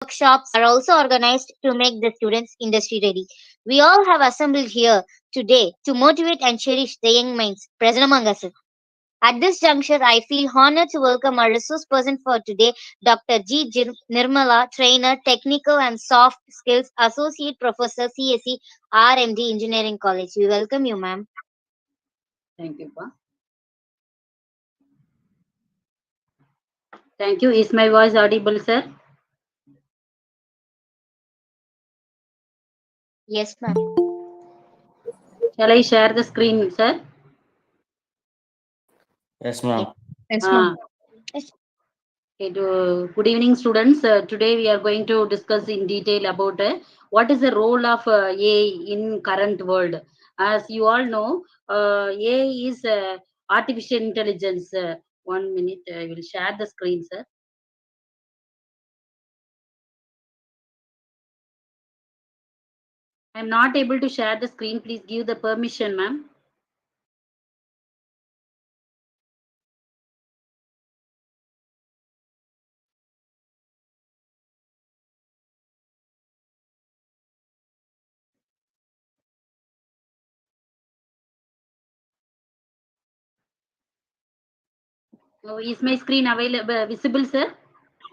workshops are also organized to make the students industry ready. We all have assembled here today to motivate and cherish the young minds present among us. At this juncture, I feel honored to welcome our resource person for today, Dr. Nirmala, trainer, technical and soft skills, associate professor, CSE, RMD Engineering College. We welcome you, ma'am. Thank you, Pa. Thank you. Is my voice audible, sir? Yes, ma'am. Shall I share the screen, sir? Yes, Yes, ma'am. yes, Ah, ma'am. Yes. okay, good evening, students. Today we are going to discuss in detail about what is the role of AI in current world. As you all know, AI is artificial intelligence. 1 minute, I will share the screen, sir. I am not able to share the screen. Please give the permission, ma'am. Oh, is my screen available, visible, sir?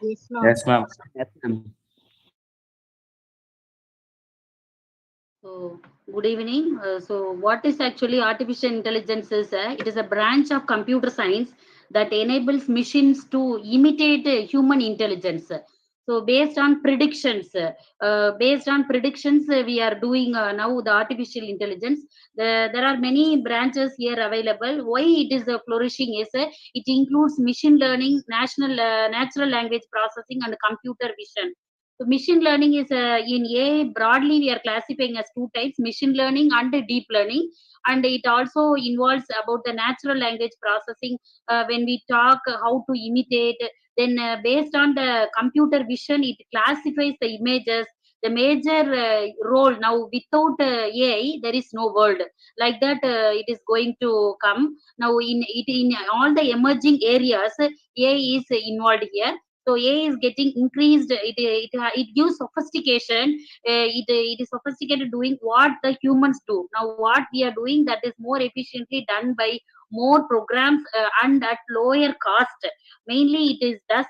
Yes, ma'am. Yes, ma'am. Yes, ma'am. So, good evening. What is actually artificial intelligence is it is a branch of computer science that enables machines to imitate human intelligence. So, based on predictions, we are doing now the artificial intelligence. There are many branches here available. Why it is flourishing is it includes machine learning, natural language processing, and computer vision. So machine learning is in AI broadly we are classifying as two types: machine learning and deep learning, and it also involves about the natural language processing. When we talk how to imitate, then based on the computer vision, it classifies the images. The major role now without AI, there is no world like that. It is going to come now in all the emerging areas. AI is involved here, so AI is getting increased. It gives sophistication. It is sophisticated doing what the humans do. Now what we are doing, that is more efficiently done by more programs and at lower cost. Mainly it is does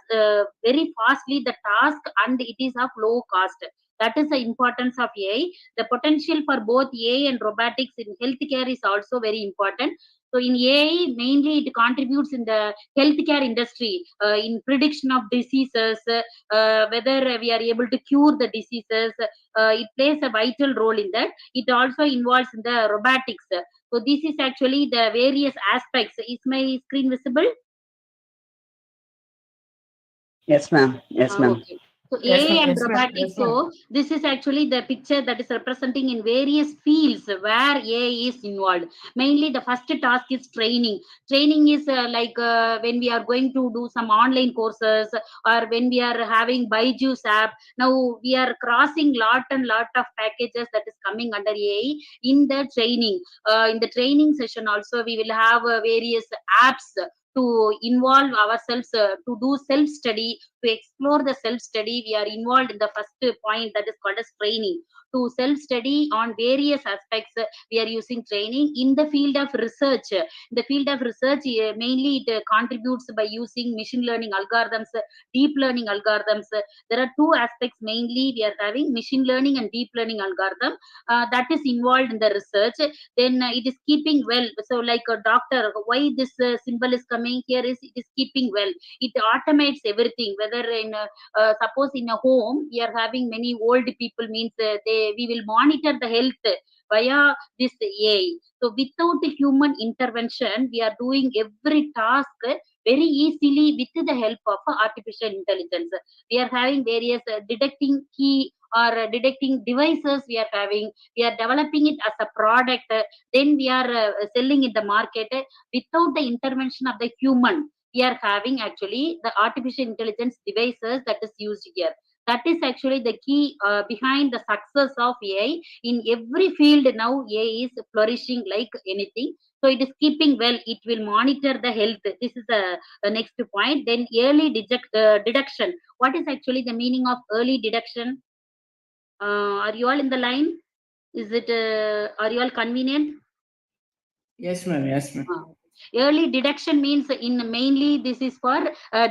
very fastly the task, and it is of low cost. That is the importance of AI. The potential for both AI and robotics in healthcare is also very important. So in AI, mainly it contributes in the healthcare industry, in prediction of diseases, whether we are able to cure the diseases. It plays a vital role in that. It also involves in the robotics. So this is actually the various aspects. Is my screen visible? Yes, ma'am. Yes, ma'am. Okay. So Yes, AI ma'am. and Yes, ma'am. robotics. Yes, ma'am. So this is actually the picture that is representing in various fields where AI is involved. Mainly the first task is training. Training is when we are going to do some online courses, or when we are having Byju's app. Now we are crossing lot and lot of packages that is coming under AI in the training. In the training session also we will have various apps to involve ourselves to do self study, to explore the self study. We are involved in the first point that is called as training. To self study on various aspects, we are using training in the field of research. In the field of research, mainly it contributes by using machine learning algorithms, deep learning algorithms. There are two aspects mainly we are having: machine learning and deep learning algorithm, that is involved in the research. Then it is keeping well. So like a doctor, why this symbol is coming here is it is keeping well. It automates everything. Whether in suppose in a home we are having many old people, means we will monitor the health via this AI. So without the human intervention, we are doing every task very easily with the help of artificial intelligence. We are having various detecting key or detecting devices. We are having, we are developing it as a product, then we are selling in the market without the intervention of the human. We are having actually the artificial intelligence devices that is used here. That is actually the key behind the success of AI. In every field now, AI is flourishing like anything. So it is keeping well. It will monitor the health. This is the next point. Then early deduction. What is actually the meaning of early deduction? Are you all in the line? Is it? Are you all convenient? Yes, ma'am. Yes, ma'am. Early detection means in mainly this is for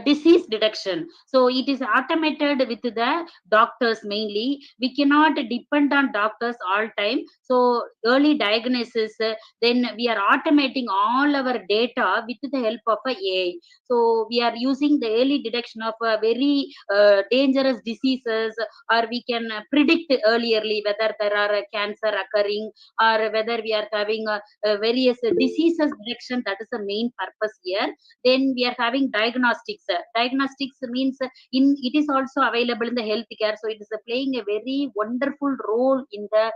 disease detection. So it is automated with the doctors mainly. We cannot depend on doctors all time. So early diagnosis, then we are automating all our data with the help of a AI. So we are using the early detection of very dangerous diseases, or we can predict earlierly whether there are cancer occurring, or whether we are having various diseases detection. That is the main purpose here. Then we are having diagnostics. Diagnostics means in it is also available in the healthcare. So it is playing a very wonderful role in the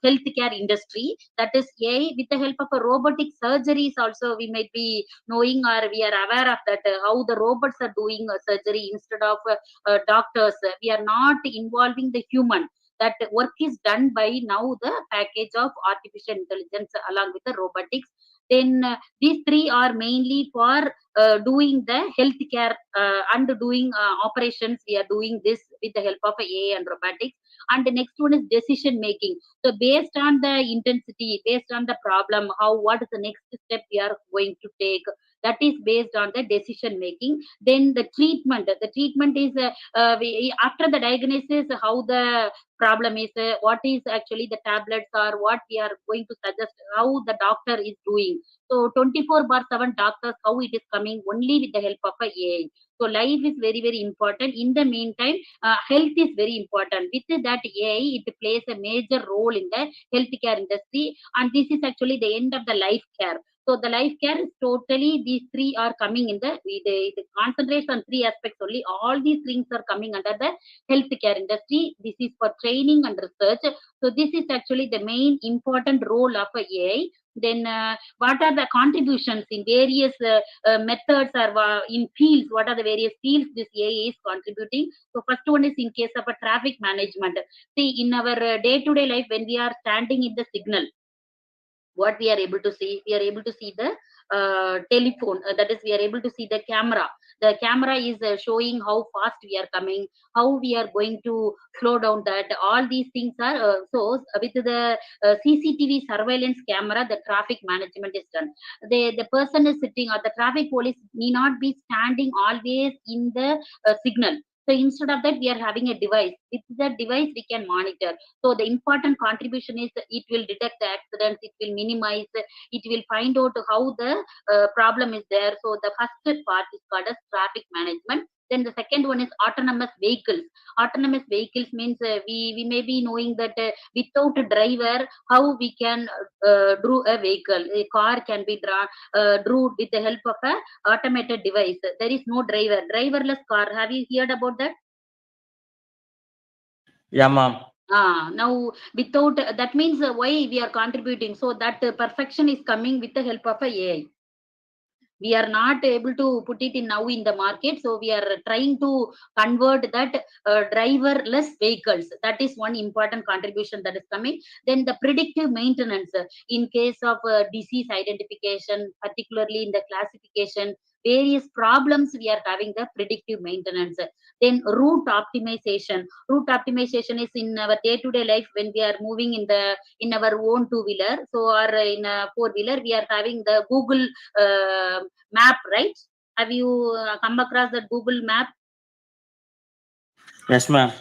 healthcare industry. That is AI. With the help of a robotic surgeries also we might be knowing, or we are aware of that how the robots are doing surgery instead of doctors. We are not involving the human. That work is done by now the package of artificial intelligence along with the robotics. Then these three are mainly for doing the healthcare and doing operations. We are doing this with the help of AI and robotics. And the next one is decision making. So based on the intensity, based on the problem, how what is the next step we are going to take, that is based on the decision making. Then the treatment. The treatment is after the diagnosis, how the problem is, what is actually the tablets or what we are going to suggest, how the doctor is doing. So 24/7 doctors, how it is coming only with the help of a AI. So life is very, very important. In the meantime, health is very important. With that AI, it plays a major role in the healthcare industry. And this is actually the end of the life care. So the life care is totally, these three are coming in the concentration on three aspects only. All these things are coming under the healthcare industry. This is for training and research. So this is actually the main important role of AI. Then what are the contributions in various methods or in fields? What are the various fields this AI is contributing? So first one is in case of a traffic management. See, in our day-to-day life, when we are standing in the signal, what we are able to see, we are able to see the telephone, that is we are able to see the camera. The camera is showing how fast we are coming, how we are going to slow down. That all these things are with the CCTV surveillance camera, the traffic management is done. The person is sitting, or the traffic police need not be standing always in the signal. So instead of that, we are having a device. With that device, we can monitor. So the important contribution is it will detect the accidents, it will minimize, it will find out how the problem is there. So the first part is called as traffic management. Then the second one is autonomous vehicles. Autonomous vehicles means we may be knowing that without a driver, how we can draw a vehicle. A car can be drew with the help of a automated device. There is no driver. Driverless car. Have you heard about that? Yeah, ma'am. Now without that means why we are contributing. So that perfection is coming with the help of a AI. We are not able to put it in now in the market. So we are trying to convert that driverless vehicles. That is one important contribution that is coming. Then the predictive maintenance in case of disease identification, particularly in the classification, various problems we are having the predictive maintenance. Then route optimization. Route optimization is in our day-to-day life when we are moving in our own two-wheeler. So or in a four-wheeler, we are having the Google map, right? Have you come across the Google map? Yes, ma'am.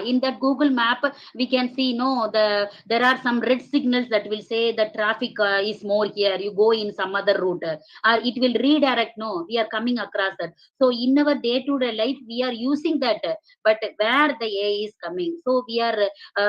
In that Google map, we can see there are some red signals that will say the traffic is more here. You go in some other route, or it will redirect. No, we are coming across that. So in our day-to-day life, we are using that, but where the AI is coming, so we are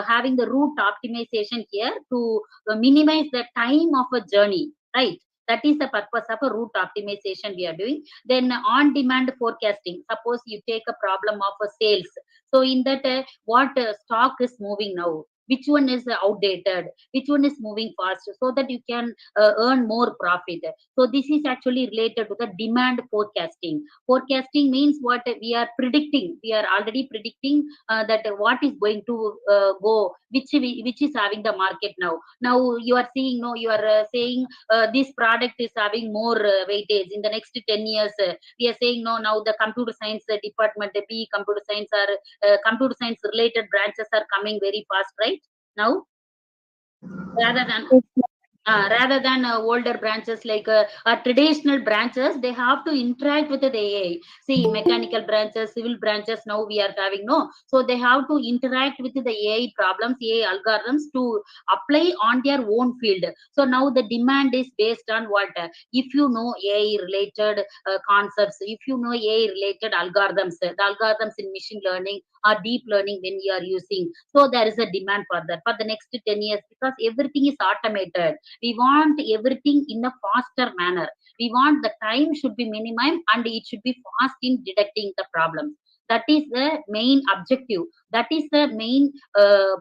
having the route optimization here to minimize the time of a journey, right? That is the purpose of a route optimization we are doing. Then on-demand forecasting. Suppose you take a problem of a sales. So in that, what stock is moving now? which one is outdated, which one is moving fast, so that you can earn more profit. So this is actually related to the demand forecasting. Forecasting means what we are predicting. We are already predicting that what is going to go, which is having the market now. Now you are seeing, no, you are saying this product is having more weightage in the next 10 years. We are saying, no, now the computer science department, the B computer science or computer science related branches are coming very fast, right? Now, rather than older branches like traditional branches, they have to interact with the AI. See, mechanical branches, civil branches, now we are having, no, so they have to interact with the AI problems, AI algorithms to apply on their own field. So now the demand is based on what? If you know AI related concepts, if you know AI related algorithms, the algorithms in machine learning or deep learning when you are using, so there is a demand for that for the next 10 years, because everything is automated. We want everything in a faster manner. We want the time should be minimum and it should be fast in detecting the problem. That is the main objective. That is the main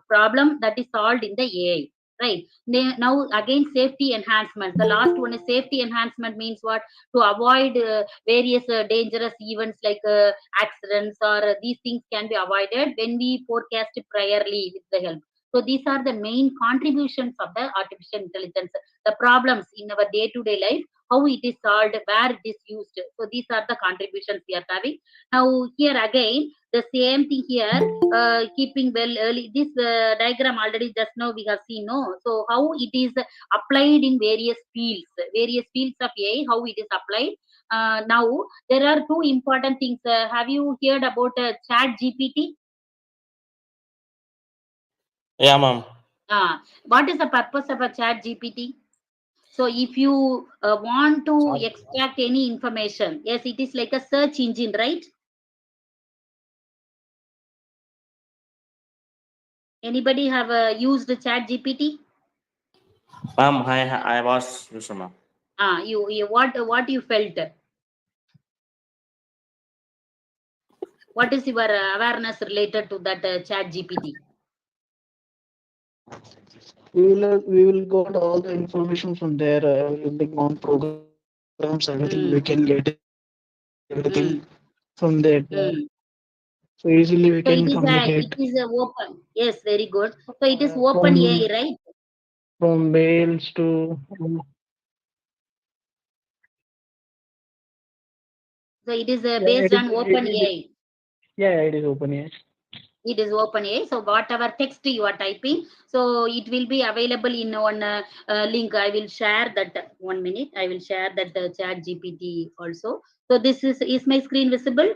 problem that is solved in the AI. Right. Now again, safety enhancement. The last one is safety enhancement means what? To avoid various dangerous events like accidents or these things can be avoided when we forecast priorly with the help. So these are the main contributions of the artificial intelligence. The problems in our day-to-day life, how it is solved, where it is used. So these are the contributions we are having. Now here again, the same thing here, keeping well early. This diagram already just now we have seen, no? So how it is applied in various fields of AI, how it is applied. Now there are two important things. Have you heard about Chat GPT? Yeah, ma'am. What is the purpose of a Chat GPT? So if you want to extract any information, yes, it is like a search engine, right? Anybody have used Chat GPT? Ma'am, I was user, ma'am. You what you felt? What is your awareness related to that Chat GPT? We will got all the information from there. Everything on programs, everything we can get everything from there. So easily we So can communicate it is open. Yes, very good. So it is from open AI, right? from mails to So it is yeah, based on open AI. yeah, it is open. Yeah. It is open AI. So whatever text you are typing, so it will be available in one link. I will share that. 1 minute. I will share that Chat GPT also. So this is my screen visible?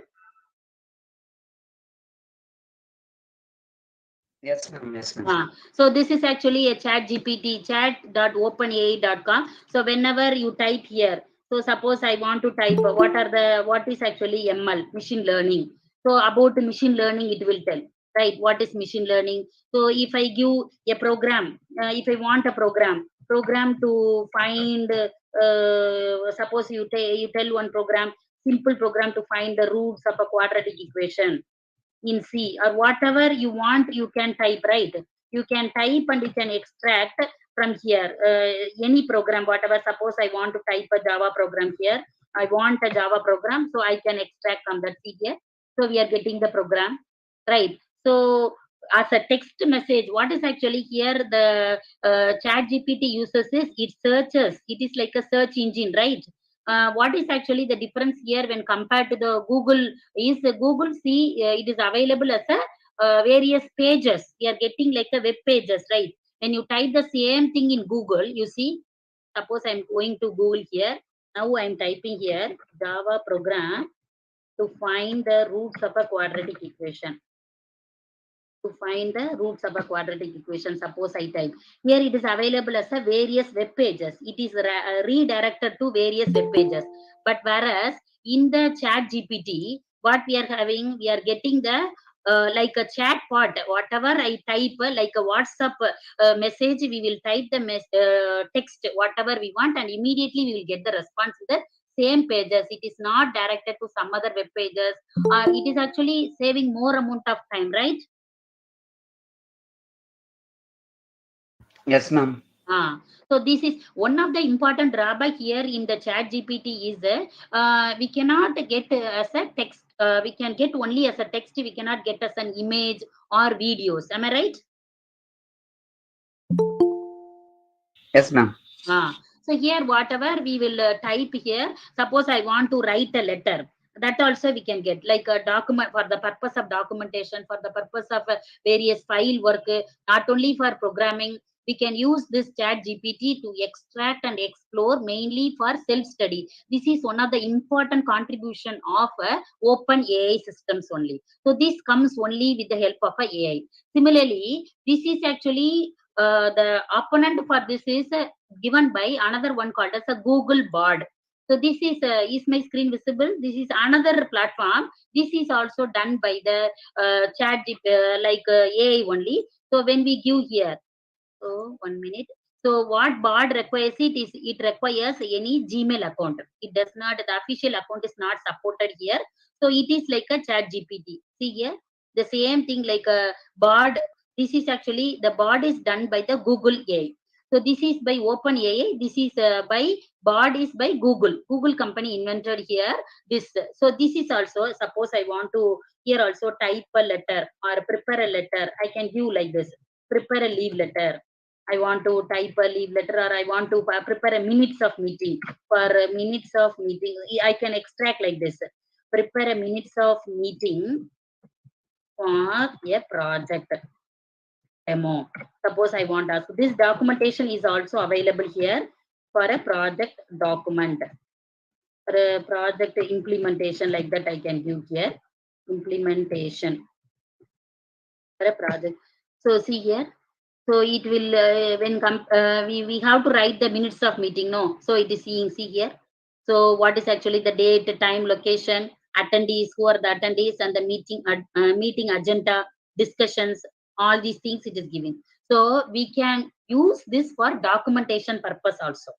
Yes, ma'am. Yes, ma'am. So this is actually a Chat GPT, chat.openai.com. So whenever you type here, so suppose I want to type what is actually ML, machine learning. So about machine learning, it will tell, right? What is machine learning? So if I give a program, if I want a program to find, suppose you tell one simple program to find the roots of a quadratic equation in C or whatever you want, you can type, right? You can type and you can extract from here any program, whatever. Suppose I want to type a Java program here. I want a Java program, so I can extract from that C here. So we are getting the program, right? So as a text message, what is actually here the Chat GPT uses is it searches. It is like a search engine, right? What is actually the difference here when compared to the Google is Google see it is available as a various pages. We are getting like a web pages, right? When you type the same thing in Google, you see, suppose I'm going to Google here. Now I'm typing here Java program to find the roots of a quadratic equation. To find the roots of a quadratic equation, suppose I type. Here it is available as a various web pages. It is redirected to various web pages. But whereas in the Chat GPT, what we are having, we are getting the like a chat pot. Whatever I type, like a WhatsApp message, we will type the text, whatever we want, and immediately we will get the response in the same pages. It is not directed to some other web pages. It is actually saving more amount of time, right? Yes, ma'am. So this is one of the important drawback here in the chat GPT is we cannot get as a text. We can get only as a text. We cannot get as an image or videos. Am I right? Yes, ma'am. So here whatever we will type here, suppose I want to write a letter, that also we can get like a document for the purpose of documentation, for the purpose of various file work, not only for programming. We can use this chat GPT to extract and explore mainly for self-study. This is one of the important contribution of open AI systems only. So this comes only with the help of a AI. Similarly, this is actually the opponent for this is given by another one called as a Google Bard. So this is my screen visible? This is another platform. This is also done by the chat AI only. So when we give here, so 1 minute. So what Bard requires it requires any Gmail account. It does not, the official account is not supported here. So it is like a chat GPT. See here, the same thing like a Bard. This is actually the Bard is done by the Google AI. So this is by Open AI. This is by Bard is by Google. Google company invented here this. So this is also, suppose I want to here also type a letter or prepare a letter. I can view like this. Prepare a leave letter. I want to type a leave letter or I want to prepare a minutes of meeting. For minutes of meeting, I can extract like this. Prepare a minutes of meeting for a project demo. Suppose I want to. This documentation is also available here for a project document. For a project implementation like that, I can give here implementation for a project. So see here. So it will we have to write the minutes of meeting, no? So it is see here. So what is actually the date, time, location, attendees, who are the attendees, and the meeting agenda, discussions, all these things it is giving. So we can use this for documentation purpose also.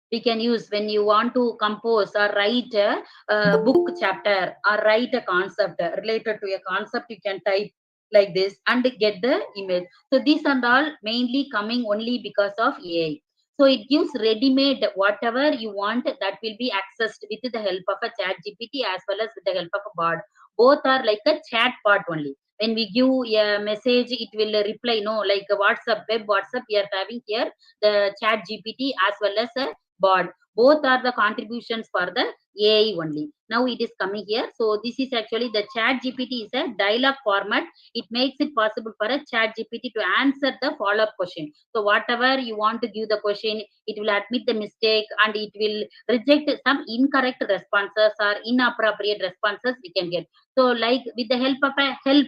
We can use when you want to compose or write a book chapter or write a concept related to a concept, you can type like this and get the image. So these and all mainly coming only because of AI. So it gives ready-made whatever you want that will be accessed with the help of a chat GPT as well as with the help of a bot. Both are like a chat bot only. When we give a message, it will reply, no, like a WhatsApp, web WhatsApp, we are having here the chat GPT as well as a bot. Both are the contributions for the AI only. Now it is coming here. So this is actually the chat GPT is a dialogue format. It makes it possible for a chat GPT to answer the follow-up question. So whatever you want to give the question, it will admit the mistake and it will reject some incorrect responses or inappropriate responses we can get. So like with the help of a help,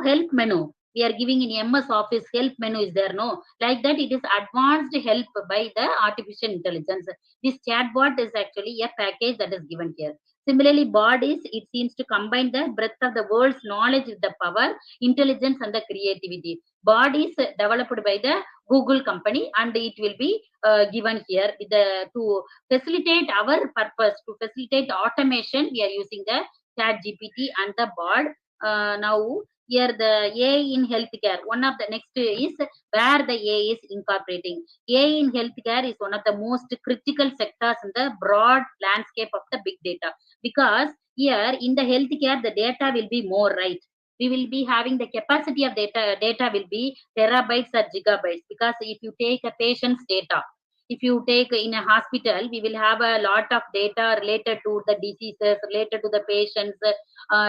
help menu. We are giving in MS Office help menu is there, no? Like that, it is advanced help by the artificial intelligence. This chatbot is actually a package that is given here. Similarly, Bard is, it seems to combine the breadth of the world's knowledge with the power, intelligence, and the creativity. Bard is developed by the Google company, and it will be given here with the to facilitate our purpose, to facilitate automation. We are using the Chat GPT and the Bard. Now here the AI in healthcare. One of the next is where the AI is incorporating. AI in healthcare is one of the most critical sectors in the broad landscape of the big data, because here in the healthcare the data will be more, right? We will be having the capacity of data will be terabytes or gigabytes, because if you take a patient's data, if you take in a hospital, we will have a lot of data related to the diseases, related to the patients,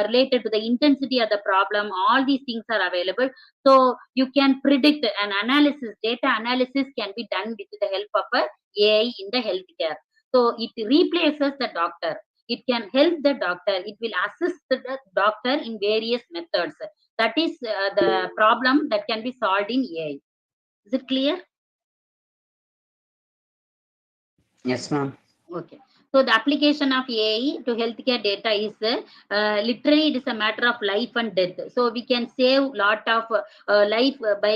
related to the intensity of the problem. All these things are available. So you can predict an analysis, data analysis can be done with the help of a AI in the healthcare. So it replaces the doctor. It can help the doctor. It will assist the doctor in various methods. That is the problem that can be solved in AI. Is it clear? Yes, ma'am. Okay. So the application of AI to healthcare data is literally it is a matter of life and death. So we can save lot of life by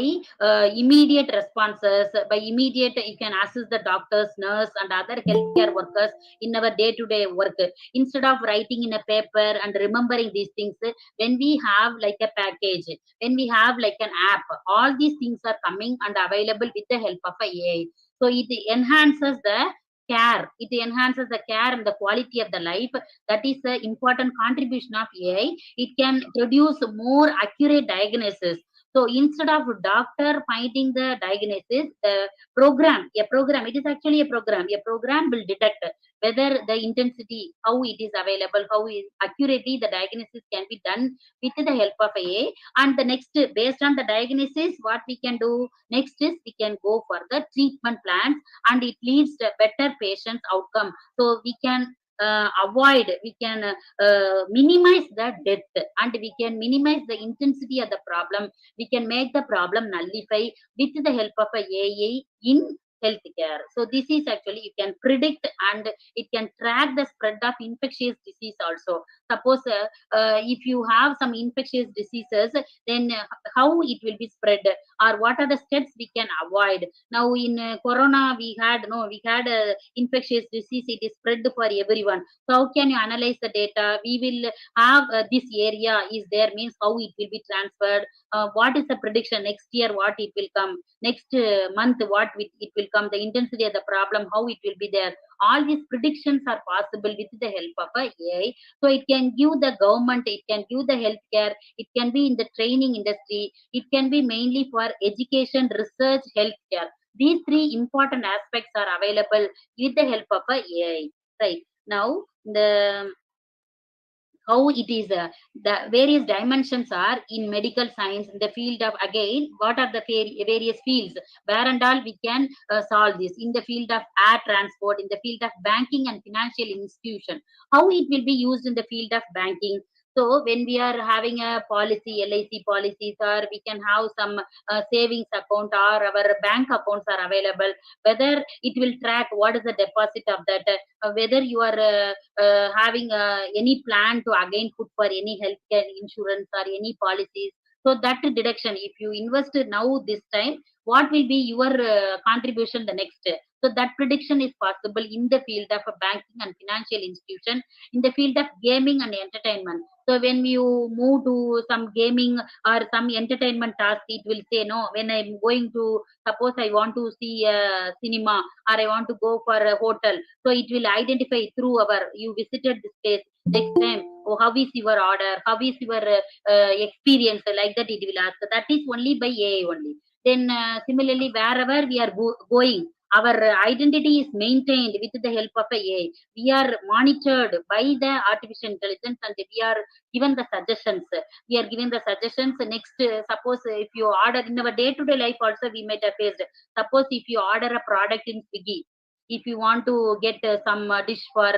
immediate responses. By immediate, you can assist the doctors, nurse, and other healthcare workers in our day-to-day work. Instead of writing in a paper and remembering these things, when we have like a package, when we have like an app, all these things are coming and available with the help of AI. So it enhances the care. It enhances the care and the quality of the life. That is the important contribution of AI. It can produce more accurate diagnosis. So instead of doctor finding the diagnosis, the it is actually a program will detect whether the intensity, how it is available, how is accurately the diagnosis can be done with the help of AI. And the next, based on the diagnosis, what we can do next is we can go for the treatment plans, and it leads to better patient outcome. So we can we can minimize the death, and we can minimize the intensity of the problem. We can make the problem nullify with the help of a AI in healthcare. So this is actually, you can predict and it can track the spread of infectious disease also. Suppose if you have some infectious diseases, then how it will be spread, or what are the steps we can avoid. Now in corona we had infectious disease, it is spread for everyone. So how can you analyze the data? We will have this area is there, means how it will be transferred, what is the prediction next year, what it will come next month, what it will come, the intensity of the problem, how it will be there. All these predictions are possible with the help of a AI. So it can give the government, it can give the healthcare, it can be in the training industry, it can be mainly for education, research, healthcare. These three important aspects are available with the help of a AI. Right now, the how it is the various dimensions are in medical science, in the field of, again, what are the various fields where and all we can solve this, in the field of air transport, in the field of banking and financial institution, how it will be used in the field of banking. So when we are having a policy, LIC policies, or we can have some savings account, or our bank accounts are available, whether it will track what is the deposit of that, whether you are having any plan to again put for any healthcare insurance or any policies. So that deduction, if you invest now this time, what will be your contribution the next? So that prediction is possible in the field of a banking and financial institution, in the field of gaming and entertainment. So when you move to some gaming or some entertainment task, it will say, no, when I'm going to, suppose I want to see a cinema, or I want to go for a hotel, so it will identify through our, you visited this place, next time, oh, how is your order, how is your experience, like that it will ask. That is only by AI only. Then similarly, wherever we are going, our identity is maintained with the help of AI. We are monitored by the artificial intelligence, and we are given the suggestions. We are given the suggestions. Next, suppose if you order in our day-to-day life also, we might have faced. Suppose if you order a product in Swiggy, if you want to get some dish for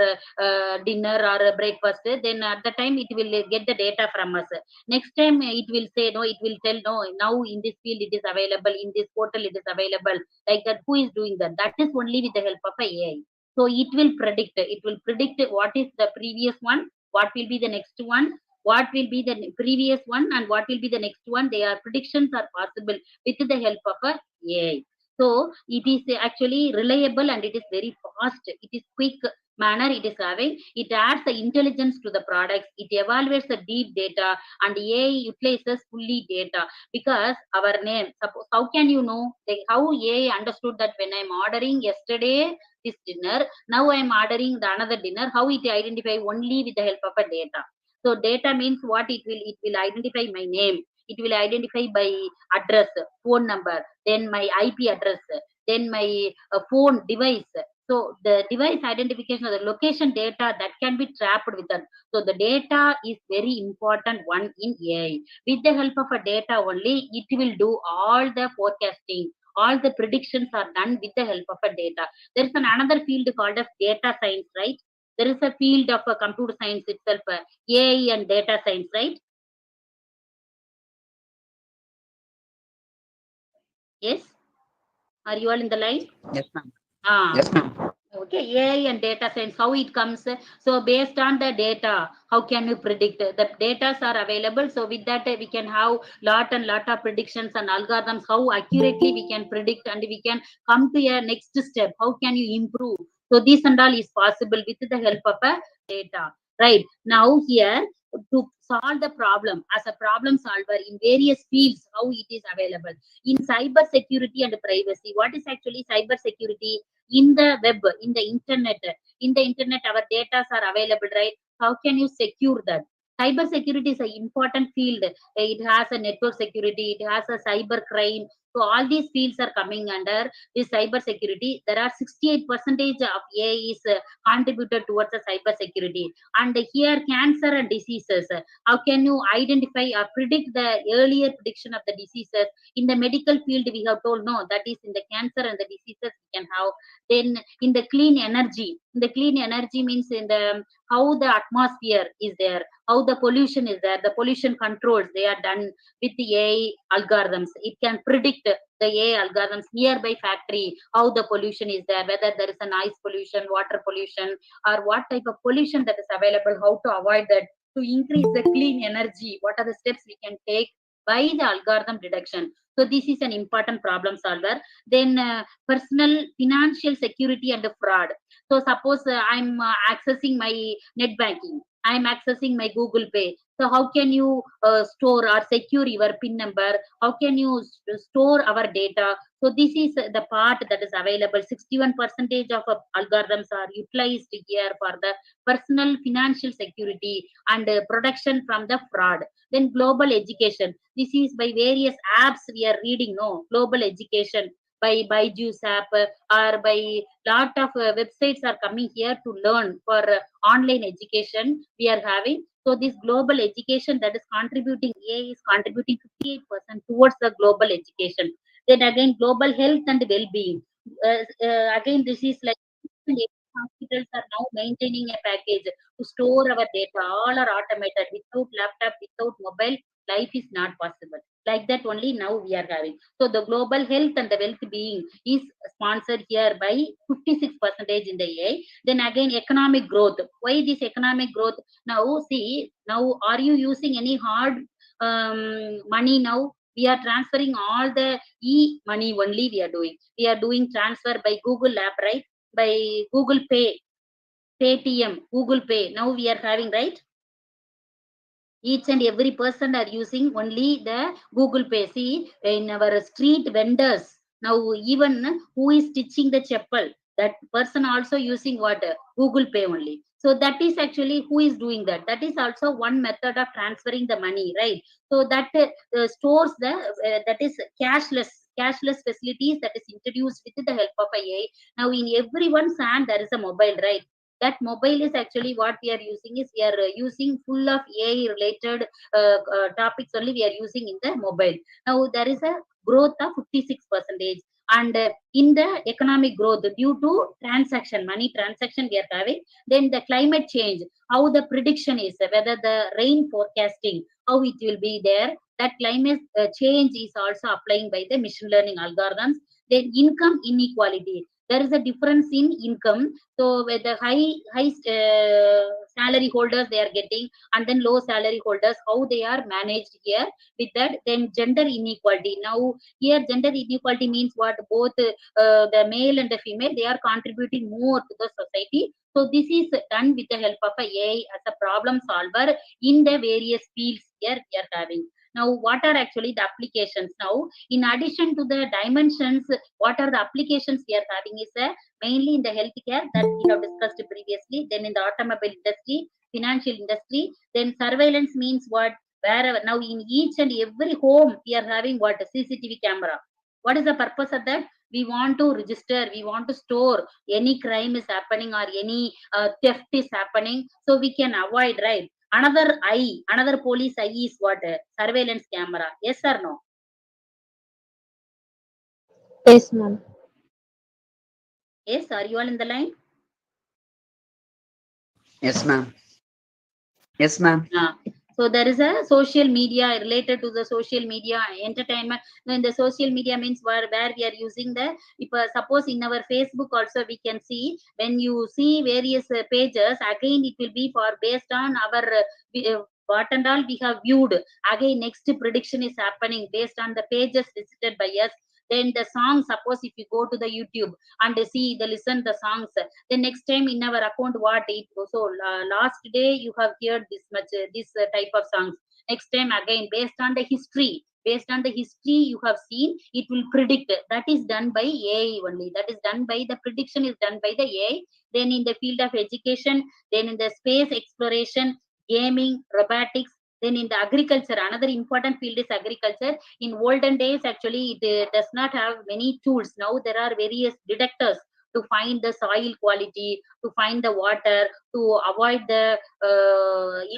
dinner or breakfast, then at the time it will get the data from us. Next time it will say, no, it will tell, no, now in this field it is available, in this portal it is available, like that. Who is doing that? That is only with the help of AI. So it will predict what is the previous one, what will be the next one, what will be the previous one, and what will be the next one. Their predictions are possible with the help of a AI. So it is actually reliable, and it is very fast. It is quick manner it is having. It adds the intelligence to the products. It evaluates the deep data, and AI utilizes fully data. Because our name, suppose, how can you know, like how AI understood that when I'm ordering yesterday this dinner, now I'm ordering the another dinner, how it identify? Only with the help of a data. So data means what? It will identify my name, it will identify by address, phone number, then my IP address, then my phone device. So the device identification of the location data that can be trapped with that. So the data is very important one in AI. With the help of a data only, it will do all the forecasting. All the predictions are done with the help of a data. There is another field called as data science, right? There is a field of computer science itself, AI and data science, right? Yes. Are you all in the line? Yes, ma'am. Ah, Yes, ma'am. Okay, AI and data science, how it comes. So based on the data, how can you predict? The data are available, so with that we can have lot of predictions and algorithms, how accurately we can predict, and we can come to a next step, how can you improve. So this and all is possible with the help of a data, right? Now here, to solve the problem as a problem solver in various fields, how it is available in cyber security and privacy. What is actually cyber security? In the web, in the internet our data are available, right? How can you secure that? Cyber security is an important field. It has a network security, it has a cyber crime. So all these fields are coming under this cyber security. There are 68% of AI is contributed towards the cyber security. And here, cancer and diseases, how can you identify or predict the earlier prediction of the diseases? In the medical field we have told, no, that is in the cancer and the diseases we can have. Then in the clean energy means in the how the atmosphere is there, how the pollution is there, the pollution controls they are done with the AI algorithms. It can predict the AI algorithms nearby factory, how the pollution is there, whether there is a noise pollution, water pollution, or what type of pollution that is available, how to avoid that, to increase the clean energy, what are the steps we can take by the algorithm detection. So this is an important problem solver. Then personal financial security and fraud. So suppose I'm accessing my net banking, I'm accessing my Google Pay. So how can you store or secure your PIN number? How can you store our data? So this is the part that is available. 61% of algorithms are utilized here for the personal financial security and protection from the fraud. Then global education. This is by various apps we are reading, no? Global education by Byju's app, or by lot of websites are coming here to learn for online education we are having. So this global education that is contributing, AI is contributing 58% towards the global education. Then again, global health and well-being. Again, this is like hospitals are now maintaining a package to store our data. All are automated. Without laptop, without mobile, life is not possible. Like that only now we are having. So the global health and the well-being is sponsored here by 56% in the AI. Then again, economic growth. Why this economic growth? Now see, now are you using any hard money now? We are transferring all the e-money only we are doing. We are doing transfer by Google app, right? By Google Pay, Paytm, Google Pay. Now we are having, right? Each and every person are using only the Google Pay. See, in our street vendors, now even who is stitching the chapel, that person also using what? Google Pay only. So that is actually who is doing that. That is also one method of transferring the money, right? So that stores the, that is cashless facilities that is introduced with the help of AI. Now in everyone's hand there is a mobile, right? That mobile is actually what we are using is, we are using full of AI related topics only we are using in the mobile. Now there is a growth of 56%. And in the economic growth due to transaction, money transaction we are having. Then the climate change, how the prediction is, whether the rain forecasting, how it will be there. That climate change is also applying by the machine learning algorithms. Then income inequality, there is a difference in income. So with the high salary holders they are getting, and then low salary holders, how they are managed here with that. Then gender inequality. Now here gender inequality means what? Both the male and the female, they are contributing more to the society. So this is done with the help of AI as a problem solver in the various fields here we are having. Now what are actually the applications? Now in addition to the dimensions, what are the applications we are having is mainly in the healthcare that we have discussed previously. Then in the automobile industry, financial industry. Then surveillance means what? Wherever now in each and every home we are having what? CCTV camera. What is the purpose of that? We want to register, we want to store any crime is happening or any theft is happening, so we can avoid, right? Another police eye is what? Surveillance camera. Yes or no? Yes, ma'am. Yes, are you all in the line? Yes, ma'am. Yes, ma'am. So there is a social media related to the social media entertainment. When the social media means where we are using the, if suppose in our Facebook also we can see, when you see various pages, again it will be for based on our what and all we have viewed. Again next prediction is happening based on the pages visited by us. Then the song, suppose if you go to the YouTube and see the listen the songs, the next time in our account what it, so last day you have heard this much this type of songs, next time again based on the history, based on the history you have seen, it will predict. That is done by AI only. That is done by the prediction is done by the AI. Then in the field of education, then in the space exploration, gaming, robotics, then in the agriculture, another important field is agriculture. In olden days, actually, it does not have many tools. Now there are various detectors to find the soil quality, to find the water, to avoid the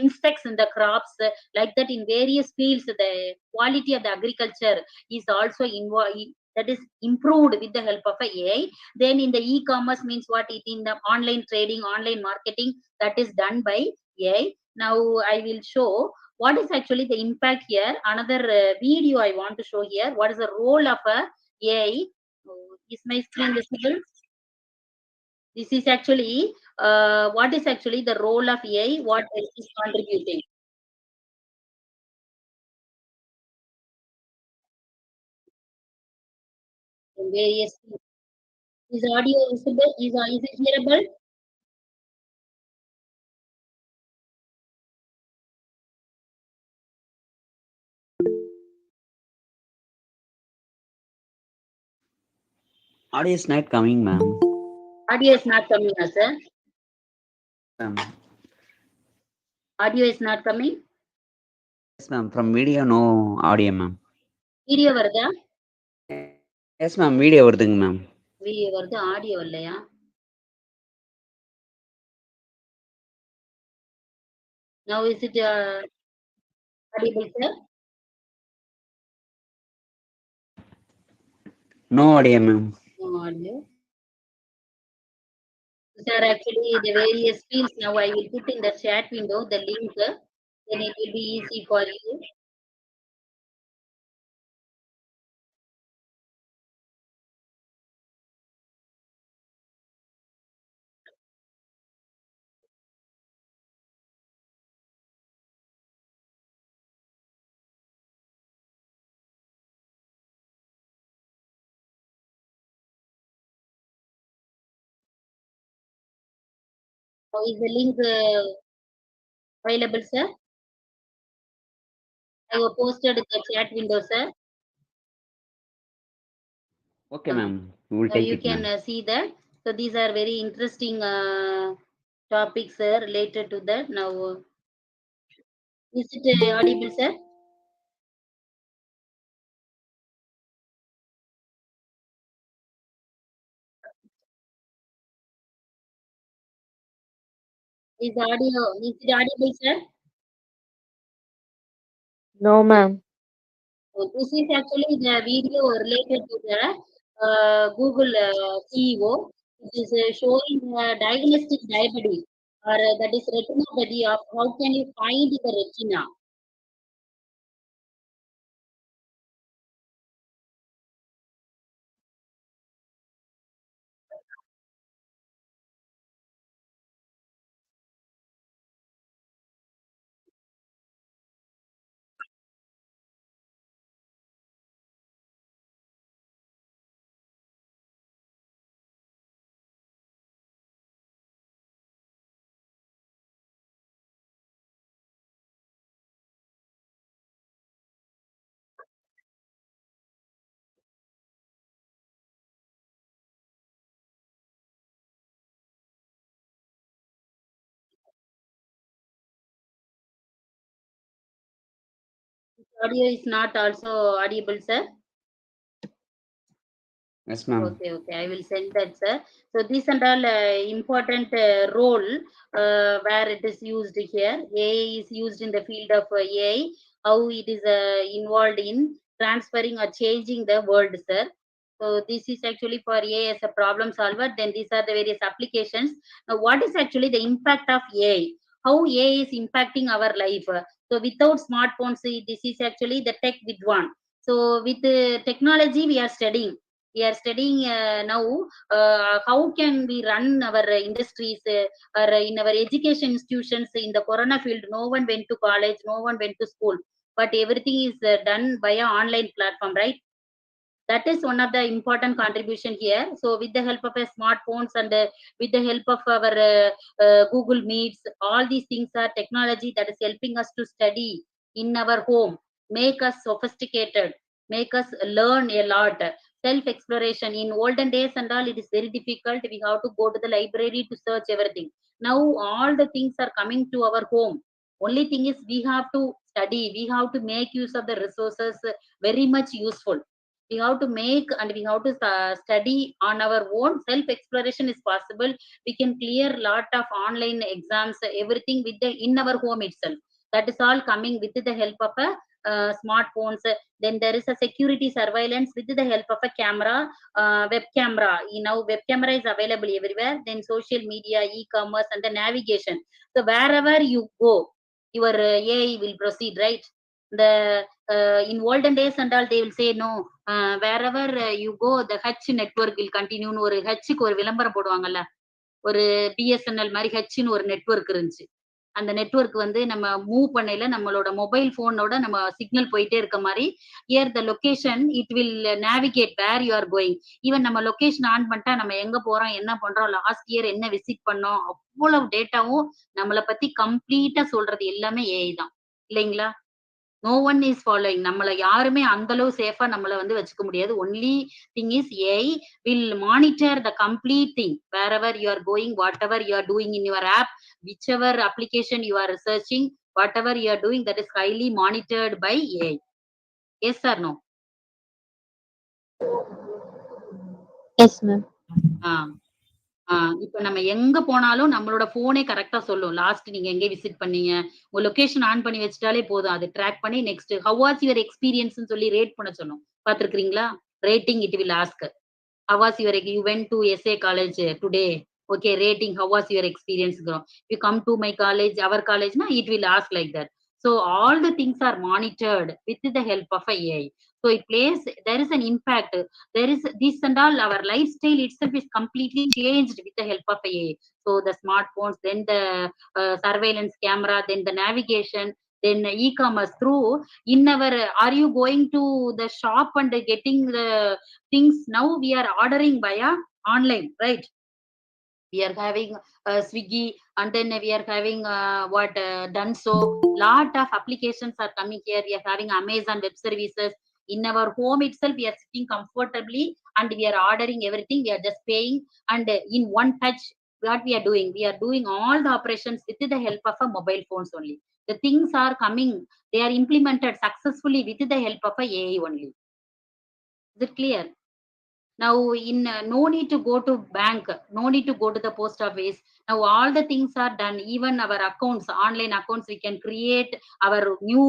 insects in the crops. Like that, in various fields, the quality of the agriculture is also involved. That is improved with the help of AI. Then in the e-commerce means what? It in the online trading, online marketing, that is done by AI. Now I will show what is actually the impact here. Another video I want to show here. What is the role of a AI? Is my screen visible? This is actually what is actually the role of AI, what it is contributing. In various, is audio visible? Is it hearable? Audio is not coming, ma'am. Audio is not coming, sir. Um, Audio is not coming. yes, ma'am. From video, no audio, ma'am. Video varda? Yes, ma'am. Video வருதுங்க ma'am. Video varda, audio இல்லையா? Now is it audible, sir? No audio, ma'am. No audio. These are actually the various fields. Now I will put in the chat window the link. Then it will be easy for you. Now is the link available, sir? I have posted in the chat window, sir. Okay, ma'am. We will Now take you it, can ma'am. see that. So these are very interesting topics related to that. Now, is it audible, sir? Is it audible, sir? No, ma'am. So this is actually the video related to the Google CEO. It is showing diagnostic diabetes, or that is retinopathy of how can you find the retina. Audio is not also audible, sir. Yes, ma'am. Okay, okay. I will send that, sir. So this and all important role where it is used here. AI is used in the field of AI. How it is involved in transferring or changing the world, sir. So this is actually for AI as a problem solver. Then these are the various applications. Now, what is actually the impact of AI? How AI is impacting our life? So without smartphones, this is actually the tech Vidwan. So with technology, we are studying. We are studying now how can we run our industries or in our education institutions in the corona field. No one went to college, no one went to school, but everything is done via online platform, right? That is one of the important contribution here. So with the help of a smartphones and with the help of our Google Meets, all these things are technology that is helping us to study in our home, make us sophisticated, make us learn a lot. Self exploration in olden days and all, it is very difficult. We have to go to the library to search everything. Now all the things are coming to our home. Only thing is we have to study, we have to make use of the resources, very much useful. We have to make and we have to study on our own. Self exploration is possible. We can clear lot of online exams, everything with the in our home itself. That is all coming with the help of a smartphones. Then there is a security surveillance with the help of a camera, web camera. Now web camera is available everywhere. Then social media, e-commerce, and the navigation. So wherever you go, your AI will proceed, right? The in olden days and all, they will say no, wherever you go, the H network will continue. ஒரு ஹெச்சுக்கு ஒரு விளம்பரம் போடுவாங்கல்ல, ஒரு BSNL மாதிரி ஹெச்னு ஒரு network இருந்துச்சு. அந்த network வந்து நம்ம மூவ் பண்ணையில நம்மளோட மொபைல் போனோட நம்ம சிக்னல் போயிட்டே இருக்க மாதிரி, here the location it will navigate where you are going. Even நம்ம லொகேஷன் ஆன் பண்ணிட்டா நம்ம எங்க போறோம், என்ன பண்றோம், லாஸ்ட் இயர் என்ன விசிட் பண்ணோம், அவ்வளவு டேட்டாவும் நம்மளை பத்தி கம்ப்ளீட்டா சொல்றது எல்லாமே ஏஐ தான், இல்லைங்களா? No one is following. நம்மளை யாருமே அந்த அளவு சேஃபா நம்மளை வந்து வச்சுக்க முடியாது. Only thing is AI will monitor the complete thing. Wherever you are going, whatever you are doing in your app, whichever application you are searching, whatever you are doing, that is highly monitored by AI. Yes or no? Yes ma'am. இப்ப நம்ம எங்க போனாலும் நம்மளோட போனே கரெக்டா சொல்லும். Last நீங்க எங்க விசிட் பண்ணீங்க, உங்க லொகேஷன் ஆன் பண்ணி வச்சுட்டாலே போதும். அது ட்ராக் பண்ணி next how was your experience சொல்லி ரேட் பண்ண சொல்லும். பாத்துருக்கீங்களா? Rating it will ask. How was your, you went to SA college today, okay, rating, how was your experience? You come to my college, our college, na, it will ask like that. So all the things are monitored with the help of AI. So it plays, there is an impact, there is this and all, our lifestyle itself is completely changed with the help of AI. So the smartphones, then the surveillance camera, then the navigation, then e-commerce through in our, are you going to the shop and getting the things? Now we are ordering via online, right? We are having Swiggy, and then we are having Dunzo. Lot of applications are coming here. We are having Amazon web services. In our home itself, we are sitting comfortably and we are ordering everything. We are just paying, and in one touch, what we are doing? We are doing all the operations with the help of a mobile phones only. The things are coming, they are implemented successfully with the help of a AI only. Is it clear? Now in no need to go to bank, no need to go to the post office. Now all the things are done. Even our accounts, online accounts, we can create our new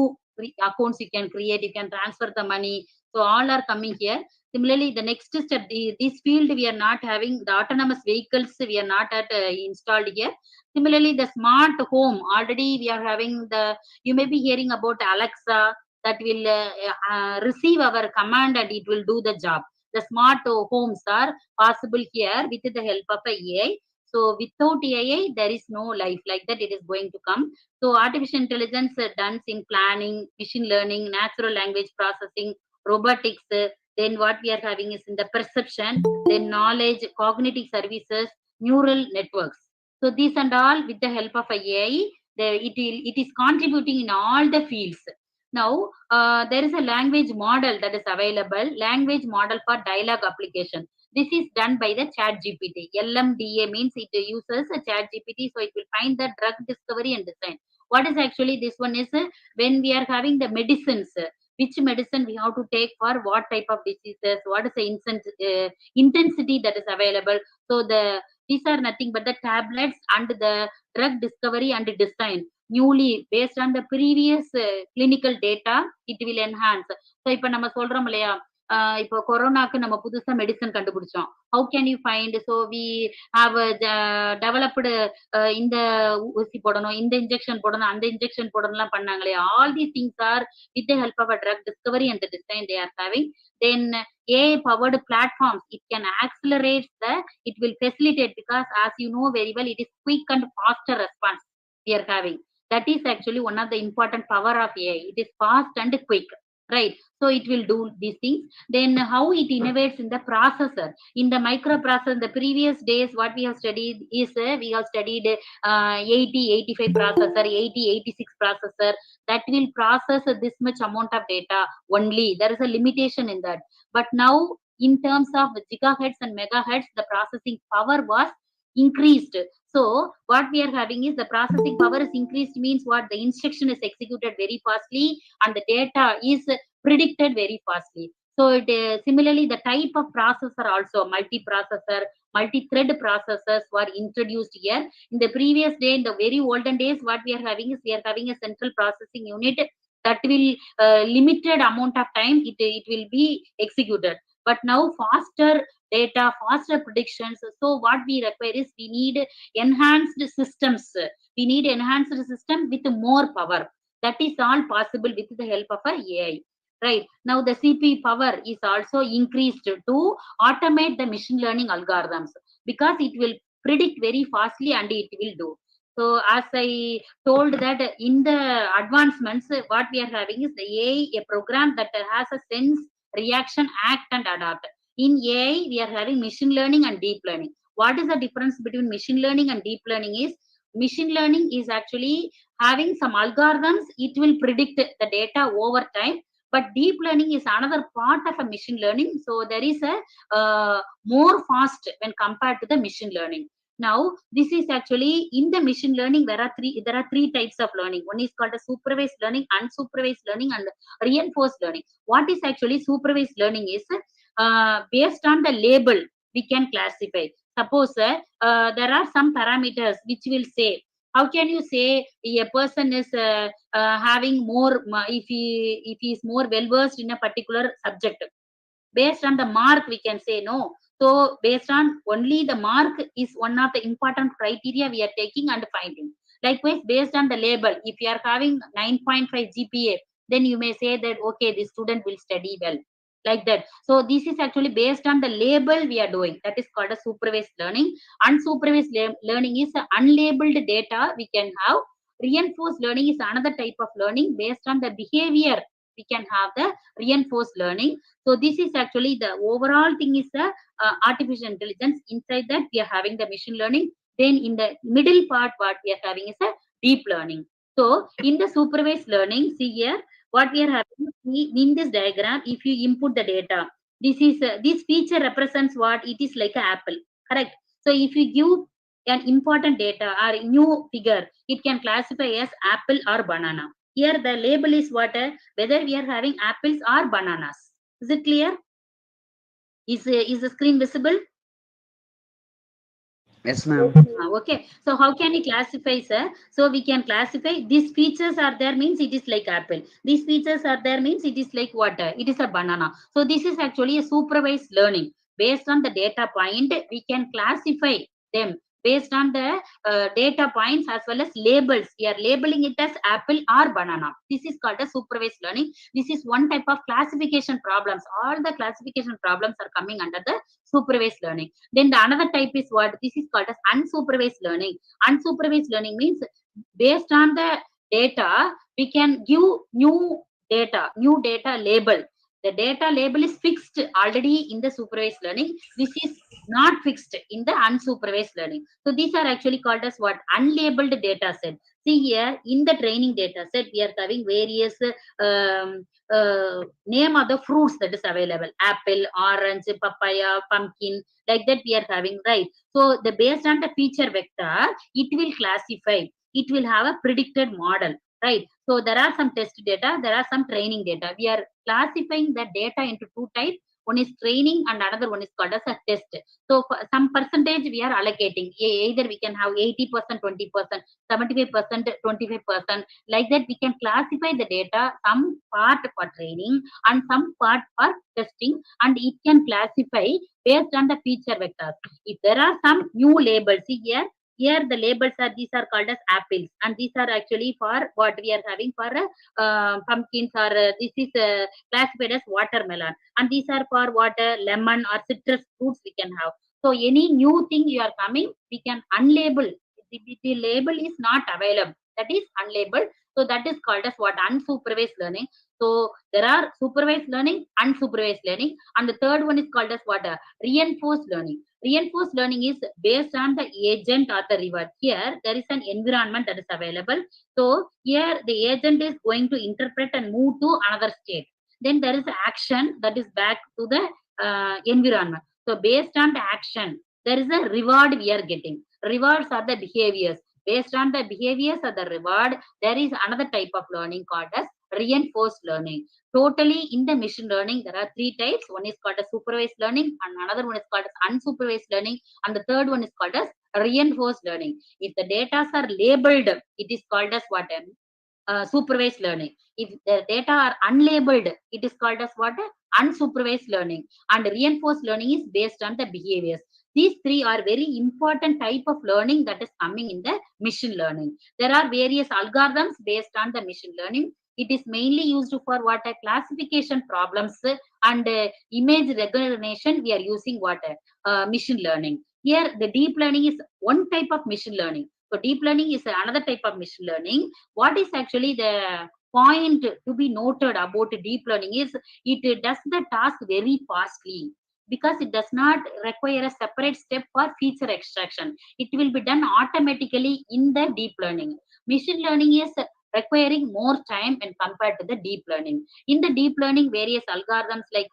accounts, you can create, you can transfer the money. So all are coming here. Similarly, the next step, this field we are not having, the autonomous vehicles we are not at installed here. Similarly, the smart home, already we are having the, you may be hearing about Alexa, that will receive our command and it will do the job. The smart homes are possible here with the help of AI. So without AI, there is no life like that. It is going to come. So artificial intelligence done in planning, machine learning, natural language processing, robotics. Then what we are having is in the perception, then knowledge, cognitive services, neural networks. So these and all with the help of AI, it is contributing in all the fields. Now, there is a language model that is available, language model for dialogue application. This is done by the ChatGPT. LMDA means it uses a ChatGPT, so it will find the drug discovery and design. What is actually this one is when we are having the medicines, which medicine we have to take for what type of diseases, what is the intensity that is available. So these are nothing but the tablets and the drug discovery and design. Newly based on the previous clinical data, it will enhance. So இப்ப நம்ம சொல்றோம் இல்லையா, இப்போ கொரோனாக்கு நம்ம புதுசா medicine கண்டுபிடிச்சோம். How can you find? So we have developed இந்த ஊசி போடணும், இந்த இன்ஜெக்ஷன் போடணும், அந்த injection போடணும்லாம் பண்ணாங்களே. All these things are with the help of a drug discovery and the design they are having. Then AI powered platforms, it can accelerate it will facilitate, because as you know very well, it is quick and faster response we are having. That is actually one of the important power of AI. It is fast and quick, right? So it will do these things. Then how it innovates in the processor, in the microprocessor. In the previous days what we have studied is we have studied 8085 processor, 8086 processor, that will process this much amount of data only. There is a limitation in that. But now in terms of gigahertz and megahertz, the processing power was increased. So what we are having is the processing power is increased, means what, the instruction is executed very fastly and the data is predicted very fastly. So it, similarly the type of processor also, multi-processor, multi-thread processors were introduced here. In the previous day, in the very olden days, what we are having is we are having a central processing unit that will limited amount of time it will be executed. But now faster data, faster predictions. So what we require is we need enhanced systems. We need enhanced system with more power. That is all possible with the help of a AI. Right now the CPU power is also increased to automate the machine learning algorithms, because it will predict very fastly and it will do. So as I told that in the advancements, what we are having is the AI, a program that has a sense, reaction, act and adapt. In AI we are having machine learning and deep learning. What is the difference between machine learning and deep learning is, machine learning is actually having some algorithms, it will predict the data over time. But deep learning is another part of a machine learning. So there is a more fast when compared to the machine learning. Now this is actually in the machine learning, there are three types of learning. One is called a supervised learning, unsupervised learning and reinforced learning. What is actually supervised learning is based on the label we can classify. Suppose there are some parameters which will say, how can you say a person is having more, if he is more well versed in a particular subject? Based on the mark we can say no. So based on only the mark is one of the important criteria we are taking and finding. Likewise based on the label, if you are having 9.5 GPA, then you may say that okay, this student will study well, like that. So this is actually based on the label we are doing. That is called a supervised learning. Unsupervised learning is unlabeled data we can have. Reinforced learning is another type of learning. Based on the behavior we can have the reinforced learning. So this is actually the overall thing is the artificial intelligence. Inside that we are having the machine learning. Then in the middle part what we are having is a deep learning. So in the supervised learning, see here what we are having in this diagram. If you input the data, this is this feature represents what, it is like an apple, correct? So if you give an important data or new figure, it can classify as apple or banana. Here the label is what, whether we are having apples or bananas. Is it clear? Is the screen visible? Yes, ma'am. Okay, so how can you classify, sir? So we can classify these features are there means it is like apple, these features are there means it is like what, it is a banana. So this is actually a supervised learning. Based on the data point we can classify them based on the data points as well as labels. We are labeling it as apple or banana. This is called a supervised learning. This is one type of classification problems. All the classification problems are coming under the supervised learning. Then the another type is what, this is called as unsupervised learning. Unsupervised learning means based on the data we can give new data label. The data label is fixed already in the supervised learning. This is not fixed in the unsupervised learning. So these are actually called as what, unlabeled data set. See here in the training data set we are having various name of the fruits that is available, apple, orange, papaya, pumpkin, like that we are having, right? So the based on the feature vector it will classify, it will have a predicted model, right? So there are some test data, there are some training data. We are classifying the data into two types. One is training and another one is called as a test. So for some percentage we are allocating. Either we can have 80%, 20%, 75%, 25%. Like that we can classify the data, some part for training and some part for testing, and it can classify based on the feature vectors. If there are some new labels, see here the labels are, these are called as apples, and these are actually for what we are having for pumpkins, or this is classified as watermelon, and these are for water, lemon or citrus fruits we can have. So any new thing you are coming, we can unlabel. The label is not available, that is unlabeled. So that is called as what? Unsupervised learning. So there are supervised learning, unsupervised learning, and the third one is called as what? Reinforced learning. Reinforced learning is based on the agent or the reward. Here there is an environment that is available. So here the agent is going to interpret and move to another state. Then there is action that is back to the environment. So based on the action, there is a reward we are getting. Rewards are the behaviors. Based on the behaviors of the reward, there is another type of learning called as reinforced learning. Totally in the machine learning, there are three types. One is called as supervised learning, and another one is called as unsupervised learning, and the third one is called as reinforced learning. If the data are labeled, it is called as what? Supervised learning. If the data are unlabeled, it is called as what? Unsupervised learning. And reinforced learning is based on the behaviors. These three are very important type of learning that is coming in the machine learning. There are various algorithms based on the machine learning. It is mainly used for what? Classification problems and image recognition. We are using what? Machine learning. Here the deep learning is one type of machine learning. So deep learning is another type of machine learning. What is actually the point to be noted about deep learning is it does the task very fastly, because it does not require a separate step for feature extraction. It will be done automatically in the deep learning. Machine learning is requiring more time and compared to the deep learning. In the deep learning, various algorithms like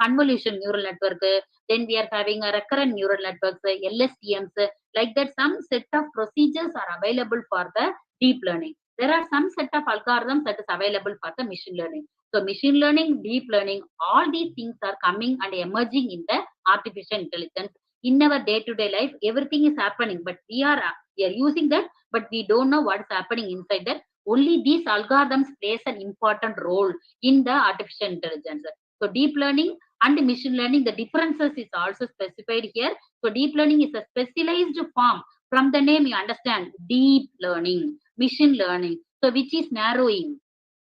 convolution neural network, then we are having a recurrent neural networks, LSTMs, like that some set of procedures are available for the deep learning. There are some set of algorithms that is available for the machine learning. So machine learning, deep learning, all these things are coming and emerging in the artificial intelligence. In our day-to-day life, everything is happening, but we are using that, but we don't know what is happening inside that. Only these algorithms plays an important role in the artificial intelligence. So deep learning and machine learning, the differences is also specified here. So deep learning is a specialized form. From the name you understand, deep learning, machine learning. So which is narrowing.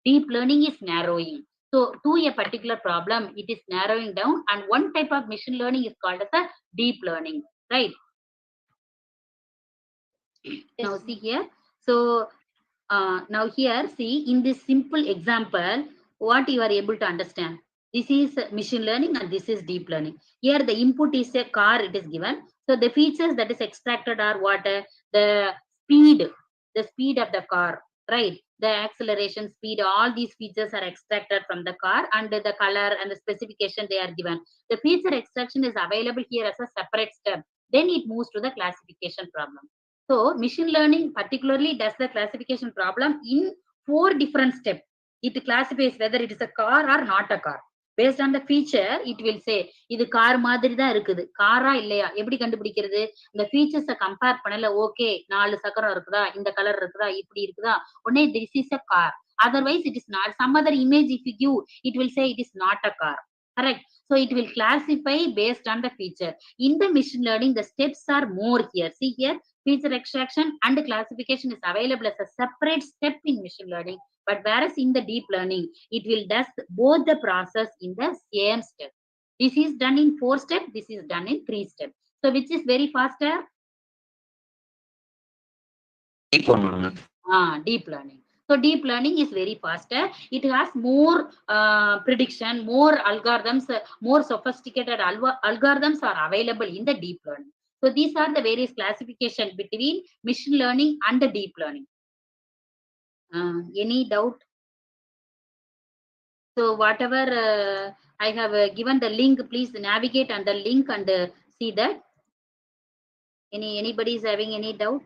Deep learning is narrowing. So to a particular problem, it is narrowing down, and one type of machine learning is called as a deep learning, right? Now see here. So now here, see in this simple example, what you are able to understand. This is machine learning and this is deep learning. Here the input is a car, it is given. So the features that is extracted are what? The speed of the car, right? The acceleration, speed, all these features are extracted from the car, and the color and the specification they are given. The feature extraction is available here as a separate step. Then it moves to the classification problem. So machine learning particularly does the classification problem in 4 different steps. It classifies whether it is a car or not a car. Based on the feature, it will say இது car மாதிரி தான் இருக்குது, காரா இல்லையா எப்படி கண்டுபிடிக்கிறது? இந்த ஃபீச்சர்ஸை compare பண்ணல, ஓகே 4 சக்கரம் இருக்குதா, இந்த கலர் இருக்குதா, இப்படி இருக்குதா, உடனே this is a car. Otherwise it is not. Some other image if you give, it will say it is not a car. Correct. So it will classify based on the feature. In the machine learning, the steps are more here. See here, feature extraction and classification is available as a separate step in machine learning. But whereas in the deep learning, it will does both the process in the same step. This is done in 4 steps. This is done in 3 steps. So which is very faster? Deep learning. Deep learning. So deep learning is very faster. It has more prediction, more algorithms, more sophisticated algorithms are available in the deep learning. So these are the various classification between machine learning and the deep learning. Any doubt? So whatever I have given the link, please navigate on the link and see that. Anybody is having any doubt?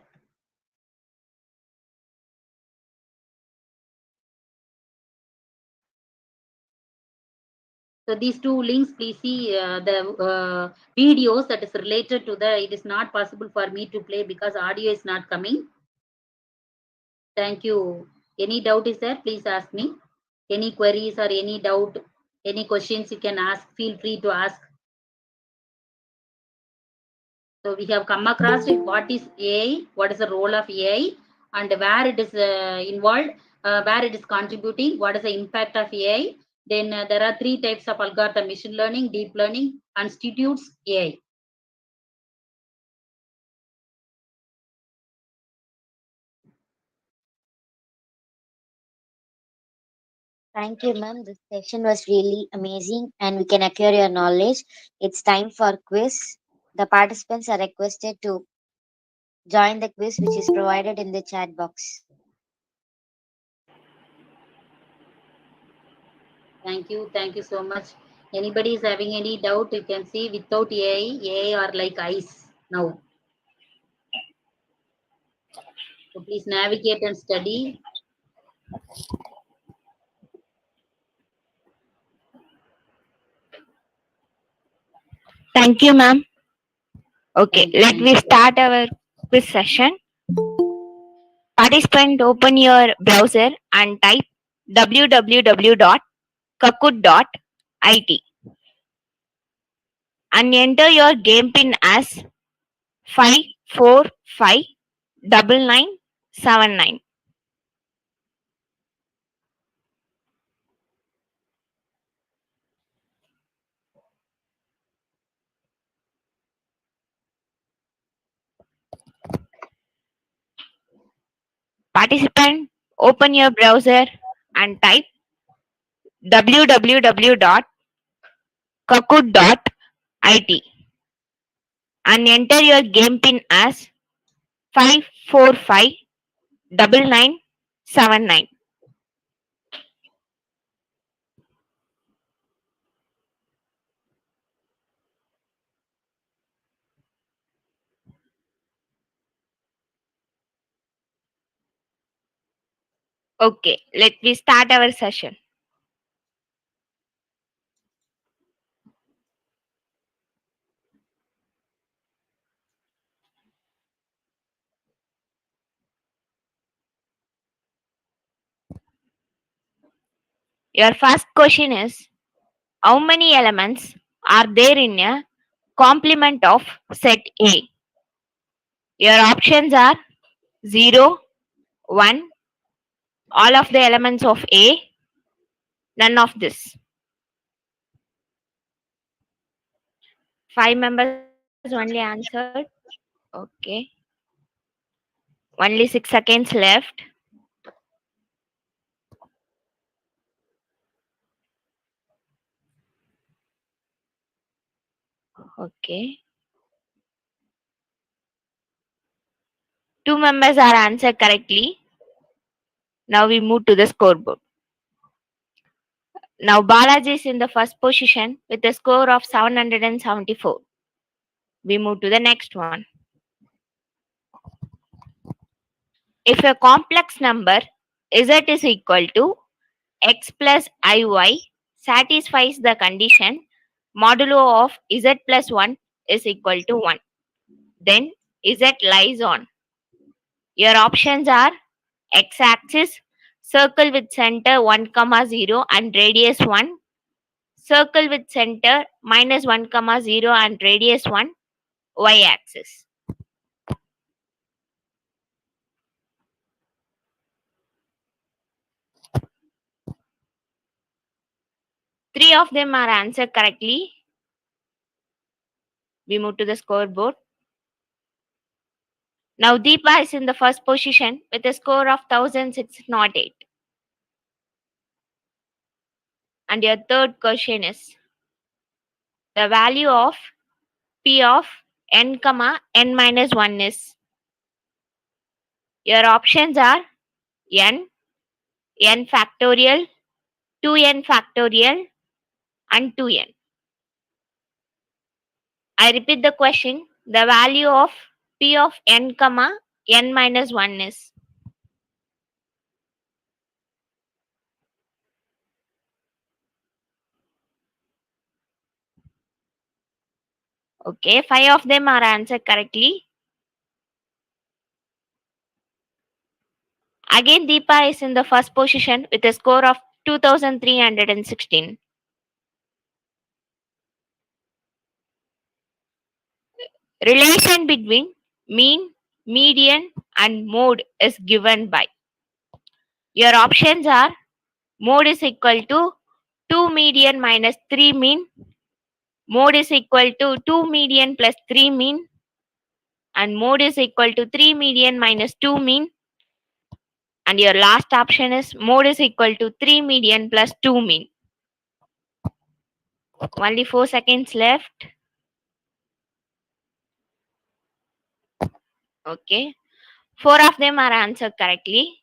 So these two links, please see the videos that is related to the. It is not possible for me to play because audio is not coming. Thank you. Any doubt is there? Please ask me. Any queries or any doubt, any questions you can ask. Feel free to ask. So we have come across it. What is AI? What is the role of AI? And where it is involved, where it is contributing, what is the impact of AI. Then there are three types of algorithm: machine learning, deep learning, constitutes AI. Thank you, ma'am. This session was really amazing and we can acquire your knowledge. It's time for quiz. The participants are requested to join the quiz which is provided in the chat box. Thank you so much. Anybody is having any doubt, you can see without AI are like ice now. So please navigate and study. Thank you, ma'am. Okay, Thank you, let thank me you. start our quiz session. Participant, open your browser and type www.kahoot.it and enter your game pin as 5459979. Participant, open your browser and type www.kahoot.it and enter your game pin as 5459979. Okay, let me start our session. Your first question is, how many elements are there in a complement of set A? Your options are 0, 1, all of the elements of A, none of this. 5 members only answered. Okay. Only 6 seconds left. Okay. 2 members are answered correctly. Now we move to the scoreboard. Now Balaji is in the first position with a score of 774. We move to the next one. If a complex number z is equal to x plus iy satisfies the condition modulo of z plus 1 is equal to 1, then z lies on. Your options are x-axis, circle with center 1, 0 and radius 1, circle with center minus 1, 0 and radius 1, y-axis. Three of them are answered correctly. We move to the scoreboard. Now Deepa is in the first position with a score of 1608. And your third question is, the value of p of n comma n minus 1 is. Your options are n, n factorial, 2n factorial and 2n. I repeat the question. The value of p of n comma n minus 1 is. Okay, 5 of them are answered correctly. Again, Deepa is in the first position with a score of 2316. Relation between mean, median, and mode is given by. Your options are mode is equal to 2 median minus 3 mean, mode is equal to 2 median plus 3 mean, and mode is equal to 3 median minus 2 mean, and your last option is mode is equal to 3 median plus 2 mean. Only 4 seconds left. Okay. 4 of them are answered correctly.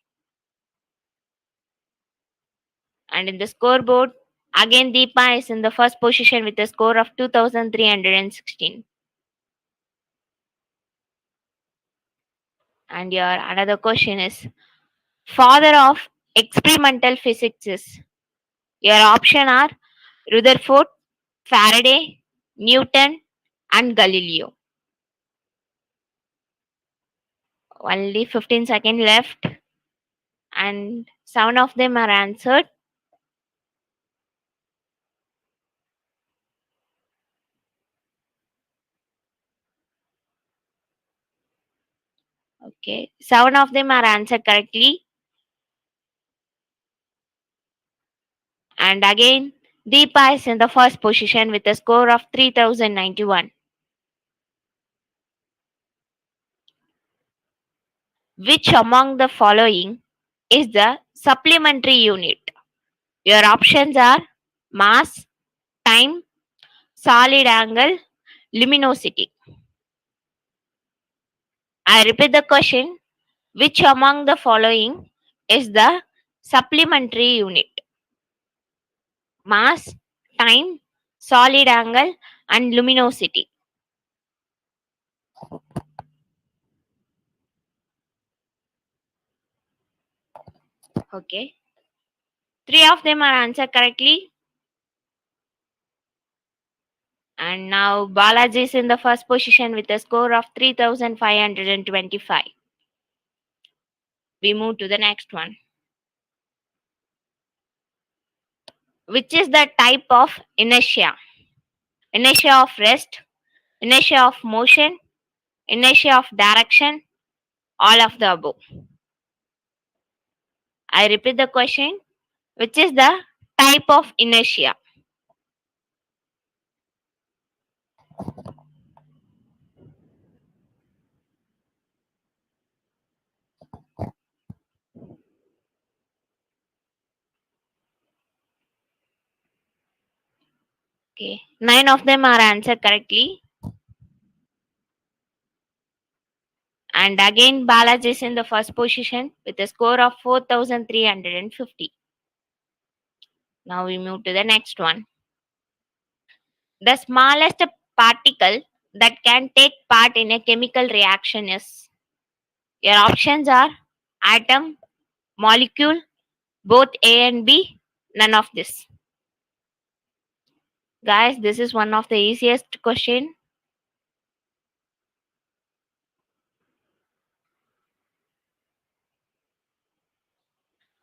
And in the scoreboard, again Deepa is in the first position with a score of 2316. And your another question is father of experimental physics is. Your option are Rutherford, Faraday, Newton, and Galileo. Only 15 seconds left, and 7 of them are answered. Okay, 7 of them are answered correctly. And again, Deepa is in the first position with a score of 3091. Which among the following is the supplementary unit? Your options are mass, time, solid angle, luminosity. I repeat the question. Which among the following is the supplementary unit? Mass, time, solid angle, and luminosity. Okay. 3 of them are answered correctly. And now Balaji is in the first position with a score of 3525. We move to the next one. Which is the type of inertia? Inertia of rest, inertia of motion, inertia of direction, all of the above. I repeat the question. Which is the type of inertia? Okay. 9 of them are answered correctly. And again, Balaji is in the first position with a score of 4350. Now we move to the next one. The smallest particle that can take part in a chemical reaction is. Your options are atom, molecule, both A and B, none of this. Guys, this is one of the easiest question.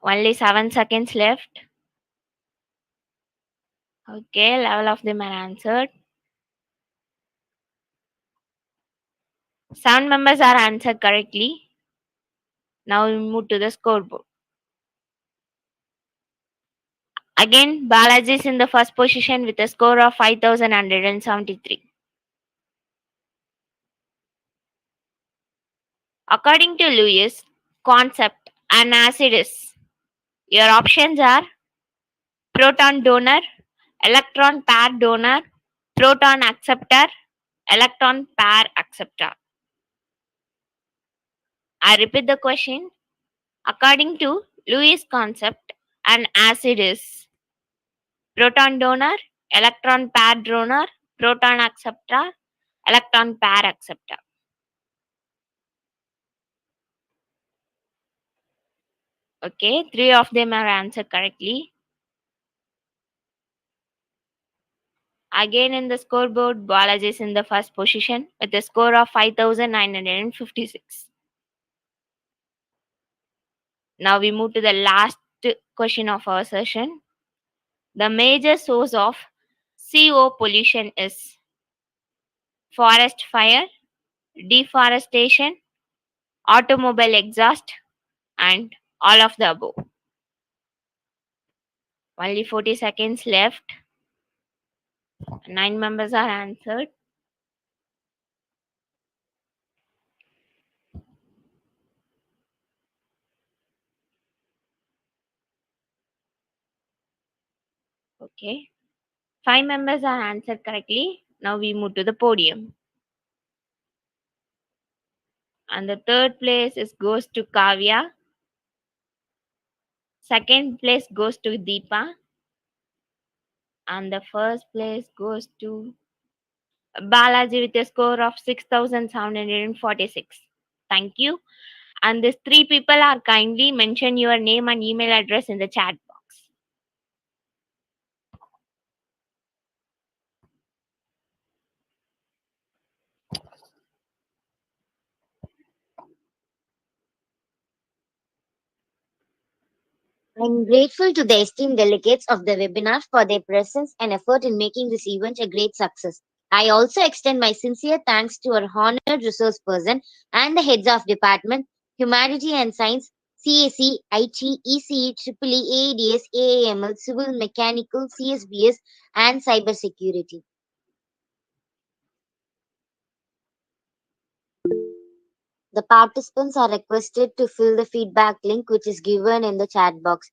Only 7 seconds left. Okay, level of them are answered. 7 members are answered correctly. Now we move to the scoreboard. Again, Balaji is in the first position with a score of 5173. According to Lewis concept, an acid is. Your options are proton donor, electron pair donor, proton acceptor, electron pair acceptor. I repeat the question. According to Lewis concept, an acid is proton donor, electron pair donor, proton acceptor, electron pair acceptor. Okay, 3 of them are answered correctly. Again in the scoreboard, Balaji is in the first position with a score of 5,956. Now we move to the last question of our session. The major source of CO pollution is forest fire, deforestation, automobile exhaust, and all of the above. Only 40 seconds left. 9 members are answered. Okay. 5 members are answered correctly. Now we move to the podium. And the third place goes to Kavya. Second place goes to Deepa. And the first place goes to Balaji with a score of 6,746. Thank you. And these 3 people are kindly mention your name and email address in the chat box. I'm grateful to the esteemed delegates of the webinar for their presence and effort in making this event a great success. I also extend my sincere thanks to our honored resource person and the heads of department, Humanity and Science, CAC, IT, ECE, EEE, AADS, AAML, Civil, Mechanical, CSBS, and Cybersecurity. The participants are requested to fill the feedback link which is given in the chat box.